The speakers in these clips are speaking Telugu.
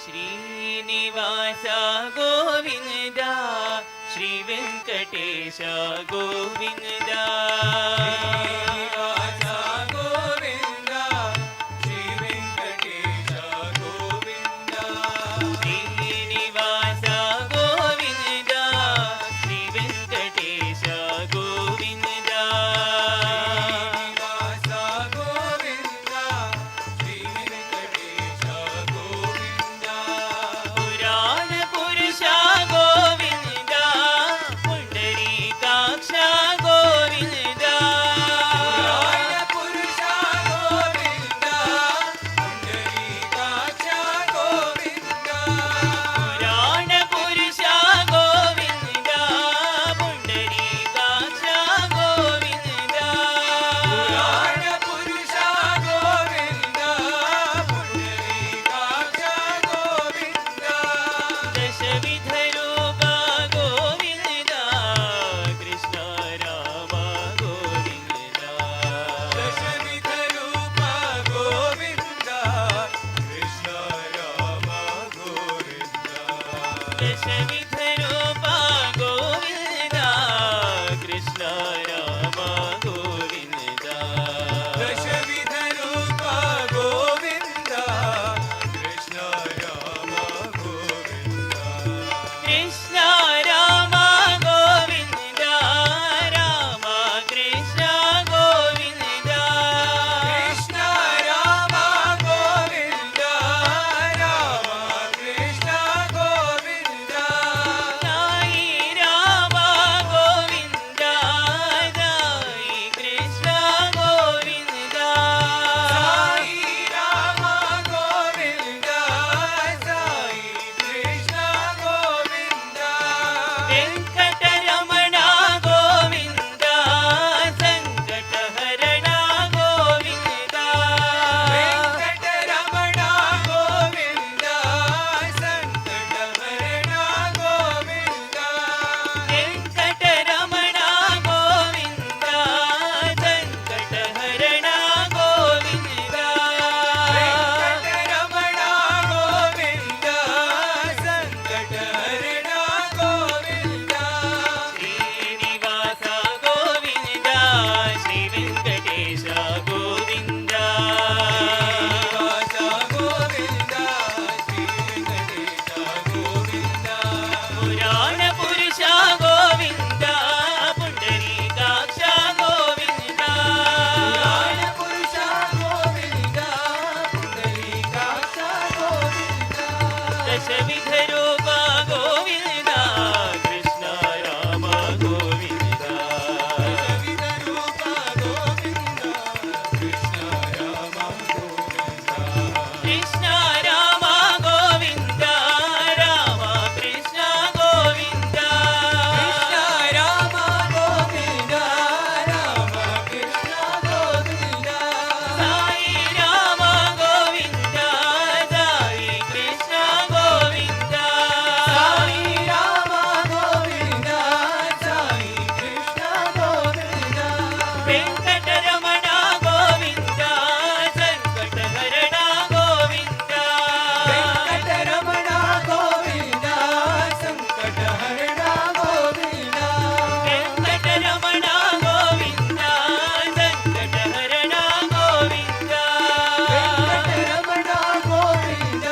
శ్రీనివాస గోవింద శ్రీ వెంకటేశ గోవింద శ్రీనివాస గోవింద శ్రీ వెంకటేశ గోవింద శ్రీనివాస గోవింద శ్రీ వెంకటేశ గోవింద శ్రీనివాస గోవింద శ్రీ వెంకటేశ గోవింద పురాణ పురుష గోవింద పుండరీకాక్ష గోవింద పురాణ పురుష గోవింద పుండరీకాక్ష గోవింద పురాణ పురుష గోవింద పుండరీకాక్ష గోవింద పురాణ పురుష గోవింద పుండరీకాక్ష గోవింద దశవిధ రూప గోవింద కృష్ణ రామ గోవింద దశవిధ రూప గోవింద కృష్ణ రామ గోవింద దశవిధ రూప గోవింద కృష్ణ రామ గోవింద దశవిధ రూప గోవింద కృష్ణ రామ గోవింద కృష్ణ రామ గోవింద రామ కృష్ణ గోవింద కృష్ణ రామ గోవింద రామ కృష్ణ గోవింద సాయి రామ గోవింద సాయి కృష్ణ గోవింద సాయి రామ గోవింద సాయి కృష్ణ గోవింద వెంకటరమణ గోవింద సంకటహరణ గోవింద వెంకటరమణ గోవింద సంకటహరణ గోవింద వెంకటరమణ గోవింద సంకటహరణ గోవింద వెంకటరమణ గోవింద సంకటహరణ గోవింద శ్రీనివాస గోవింద శ్రీ వెంకటేశ గోవింద శ్రీనివాస గోవింద శ్రీ వెంకటేశ గోవింద పురాణ పురుష గోవింద పుండరీకాక్ష గోవింద పురాణ పురుష గోవింద పుండరీకాక్ష గోవింద దశవిధ రూప గోవింద కృష్ణ రామ గోవింద దశవిధ రూప గోవింద కృష్ణ రామ గోవింద కృష్ణ రామ గోవింద రామ కృష్ణ గోవింద కృష్ణ రామ గోవింద రామ కృష్ణ గోవింద సాయి రామ గోవింద సాయి కృష్ణ గోవింద సాయి రామ గోవింద సాయి కృష్ణ గోవింద వెంకటరమణ గోవింద సంకటహరణ గోవింద వెంకటరమణ గోవింద సంకటహరణ గోవింద వెంకటరమణ గోవింద సంకటహరణ గోవింద వెంకటరమణ గోవింద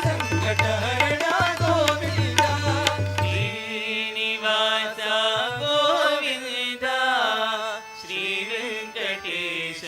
సంకటహరణ గోవింద శ్రీనివాస గోవింద శ్రీ వెంకటేశ